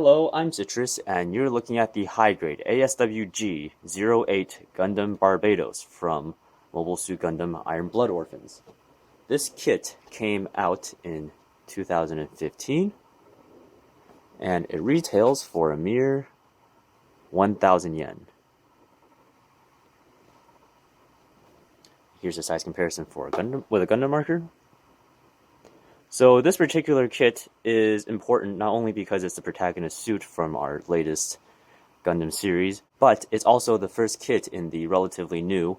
Hello, I'm Citrus, and you're looking at the high-grade ASWG-08 Gundam Barbatos from Mobile Suit Gundam Iron Blood Orphans. This kit came out in 2015, and it retails for a mere 1,000 yen. Here's a size comparison for a Gundam with a Gundam marker. So this particular kit is important not only because it's the protagonist suit from our latest Gundam series, but it's also the first kit in the relatively new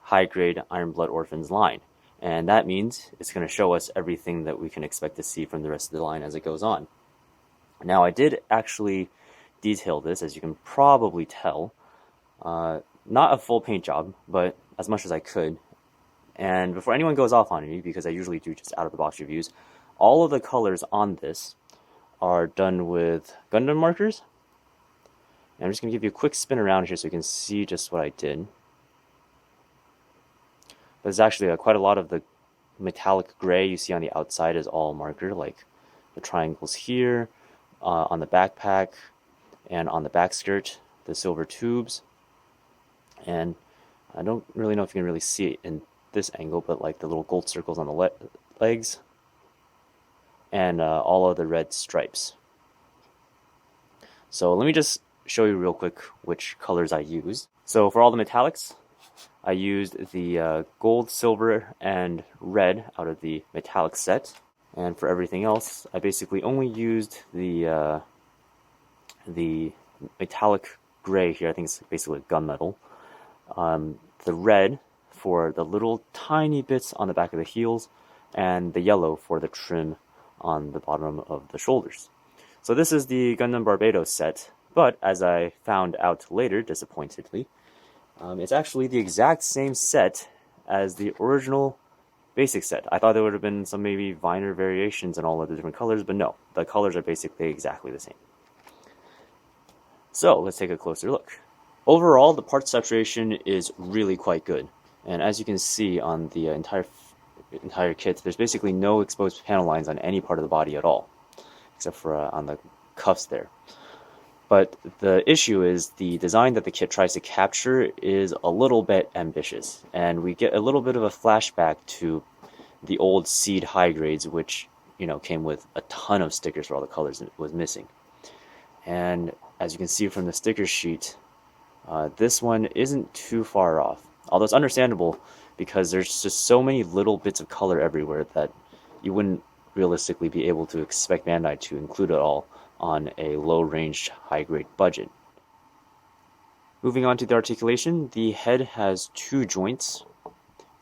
high-grade Iron Blood Orphans line. And that means it's going to show us everything that we can expect to see from the rest of the line as it goes on. Now, I did actually detail this, as you can probably tell. Not a full paint job, but as much as I could. And before anyone goes off on me, because I usually do just out-of-the-box reviews, all of the colors on this are done with Gundam markers. And I'm just going to give you a quick spin around here so you can see just what I did. There's actually quite a lot of the metallic gray you see on the outside is all marker, like the triangles here, on the backpack, and on the back skirt, the silver tubes. And I don't really know if you can really see it in this angle, but like the little gold circles on the legs, and all of the red stripes. So let me just show you real quick which colors I used. So for all the metallics, I used the gold, silver, and red out of the metallic set. And for everything else, I basically only used the metallic gray here. I think it's basically gunmetal. The red for the little tiny bits on the back of the heels, and the yellow for the trim on the bottom of the shoulders. So this is the Gundam Barbatos set, but as I found out later, disappointedly, it's actually the exact same set as the original basic set. I thought there would have been some maybe minor variations in all of the different colors, but no, the colors are basically exactly the same. So let's take a closer look. Overall, the part saturation is really quite good. And as you can see on the entire kit, there's basically no exposed panel lines on any part of the body at all, except for on the cuffs there. But the issue is the design that the kit tries to capture is a little bit ambitious, and we get a little bit of a flashback to the old Seed high grades, which came with a ton of stickers for all the colors and was missing. And as you can see from the sticker sheet, this one isn't too far off. Although it's understandable because there's just so many little bits of color everywhere that you wouldn't realistically be able to expect Bandai to include it all on a low-range, high-grade budget. Moving on to the articulation, the head has 2 joints,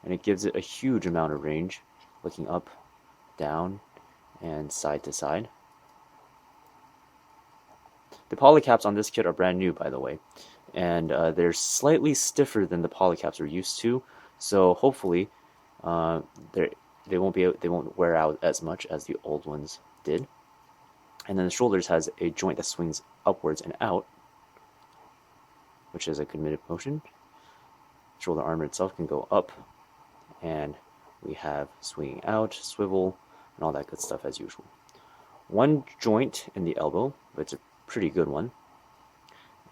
and it gives it a huge amount of range, looking up, down, and side to side. The polycaps on this kit are brand new, by the way, and they're slightly stiffer than the polycaps we're used to, so hopefully they won't wear out as much as the old ones did. And then the shoulders has a joint that swings upwards and out, which is a good mid motion. Shoulder armor itself can go up, and we have swinging out, swivel, and all that good stuff as usual. 1 joint in the elbow, but it's a pretty good one,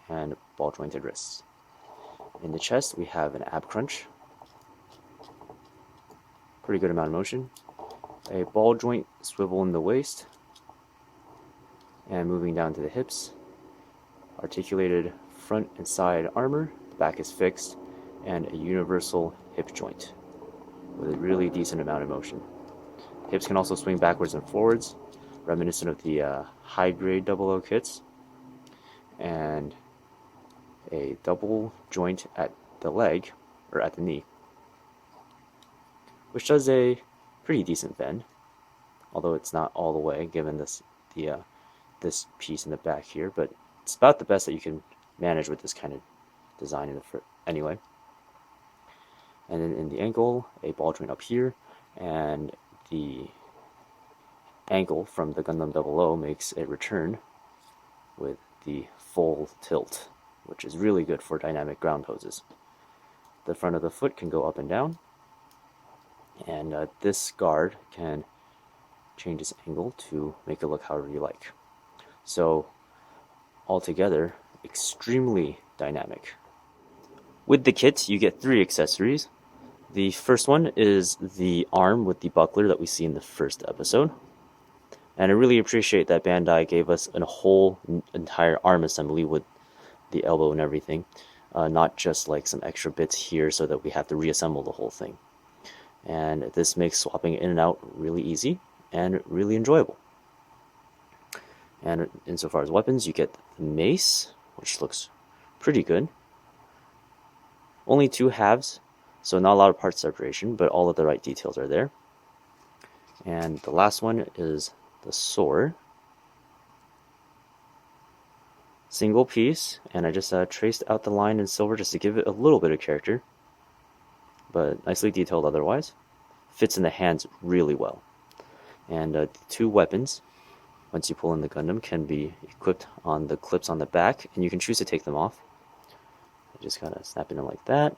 and ball jointed wrists. In the chest, we have an ab crunch, pretty good amount of motion, a ball joint swivel in the waist, and moving down to the hips, articulated front and side armor, the back is fixed, and a universal hip joint with a really decent amount of motion. Hips can also swing backwards and forwards, reminiscent of the high-grade 00 kits, and a double joint at the leg, or at the knee, which does a pretty decent bend, although it's not all the way given this piece in the back here, but it's about the best that you can manage with this kind of design anyway. And then in the ankle, a ball joint up here, and the ankle from the Gundam 00 makes a return with the full tilt, which is really good for dynamic ground poses. The front of the foot can go up and down, and this guard can change its angle to make it look however you like. So altogether extremely dynamic. With the kit, you get 3 accessories. The first one is the arm with the buckler that we see in the first episode. And I really appreciate that Bandai gave us a whole entire arm assembly with the elbow and everything. Not just like some extra bits here so that we have to reassemble the whole thing. And this makes swapping in and out really easy and really enjoyable. And insofar as weapons, you get the mace, which looks pretty good. Only 2 halves, so not a lot of part separation, but all of the right details are there. And the last one is the sword. Single piece, and I just traced out the line in silver just to give it a little bit of character, but nicely detailed otherwise. Fits in the hands really well. And the 2 weapons, once you pull in the Gundam, can be equipped on the clips on the back, and you can choose to take them off. I just kind of snap it in like that.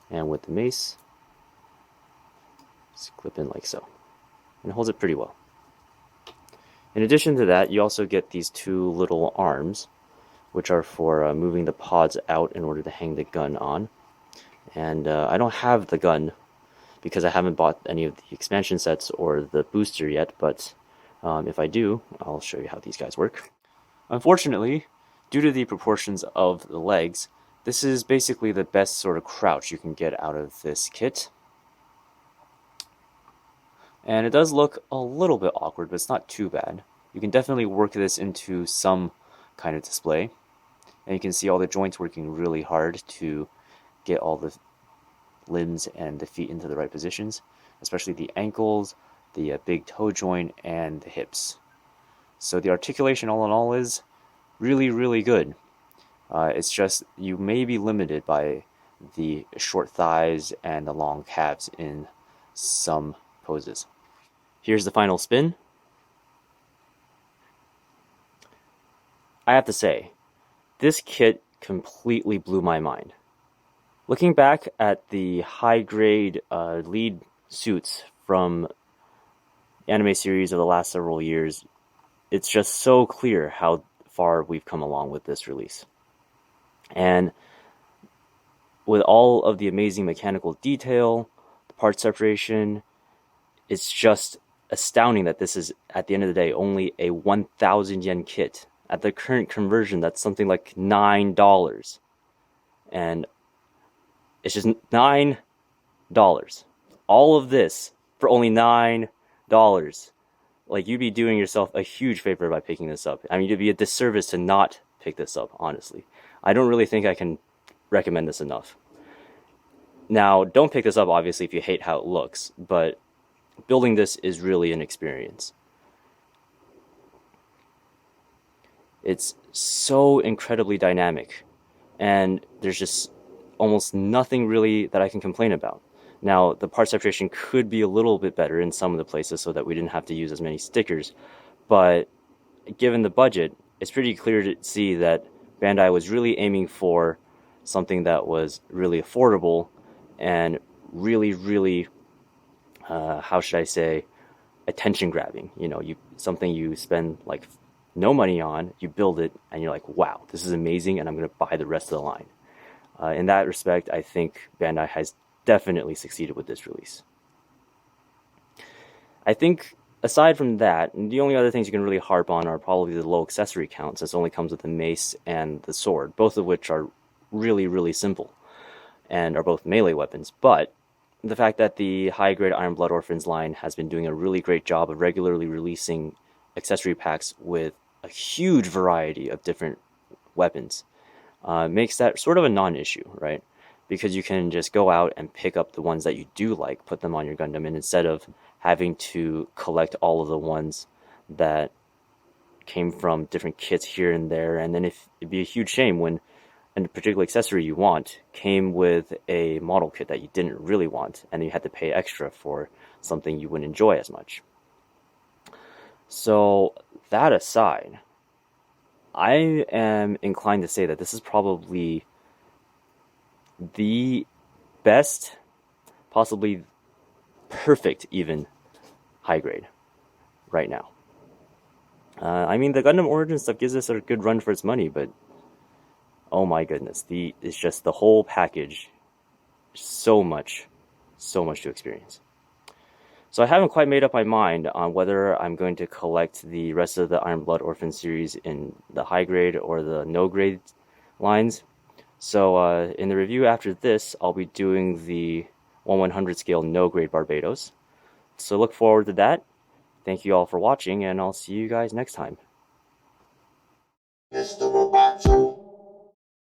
And with the mace, just clip in like so. And it holds it pretty well. In addition to that, you also get these 2 little arms, which are for moving the pods out in order to hang the gun on. And I don't have the gun because I haven't bought any of the expansion sets or the booster yet, but if I do, I'll show you how these guys work. Unfortunately, due to the proportions of the legs, this is basically the best sort of crouch you can get out of this kit. And it does look a little bit awkward, but it's not too bad. You can definitely work this into some kind of display. And you can see all the joints working really hard to get all the limbs and the feet into the right positions, especially the ankles, the big toe joint, and the hips. So the articulation all in all is really, really good. It's just you may be limited by the short thighs and the long calves in some poses. Here's the final spin. I have to say, this kit completely blew my mind. Looking back at the high-grade lead suits from anime series of the last several years, it's just so clear how far we've come along with this release. And with all of the amazing mechanical detail, the part separation, it's just astounding that this is, at the end of the day, only a 1,000 yen kit. At the current conversion, that's something like $9. And it's just $9. All of this for only $9. Like, you'd be doing yourself a huge favor by picking this up. I mean, it'd be a disservice to not pick this up, honestly. I don't really think I can recommend this enough. Now, don't pick this up, obviously, if you hate how it looks, but building this is really an experience. It's so incredibly dynamic, and there's just almost nothing really that I can complain about. Now, the part separation could be a little bit better in some of the places so that we didn't have to use as many stickers, but given the budget, it's pretty clear to see that Bandai was really aiming for something that was really affordable and really, really, how should I say, attention grabbing. You know, something you spend like no money on, you build it, and you're like, wow, this is amazing, and I'm going to buy the rest of the line. In that respect, I think Bandai has definitely succeeded with this release. I think aside from that, the only other things you can really harp on are probably the low accessory counts, as it only comes with the mace and the sword, both of which are really, really simple and are both melee weapons. But the fact that the high-grade Iron Blood Orphans line has been doing a really great job of regularly releasing accessory packs with a huge variety of different weapons makes that sort of a non-issue, right? Because you can just go out and pick up the ones that you do like, put them on your Gundam, and instead of having to collect all of the ones that came from different kits here and there, and then it'd be a huge shame when a particular accessory you want came with a model kit that you didn't really want, and you had to pay extra for something you wouldn't enjoy as much. So that aside, I am inclined to say that this is probably the best, possibly perfect even, high grade. right now. I mean, the Gundam Origin stuff gives us a good run for its money, but oh my goodness, it's just the whole package. So much to experience. So I haven't quite made up my mind on whether I'm going to collect the rest of the Iron Blood Orphan series in the high grade or the no grade lines. So in the review after this, I'll be doing the 1/100 scale no grade Barbatos. So look forward to that. Thank you all for watching, and I'll see you guys next time.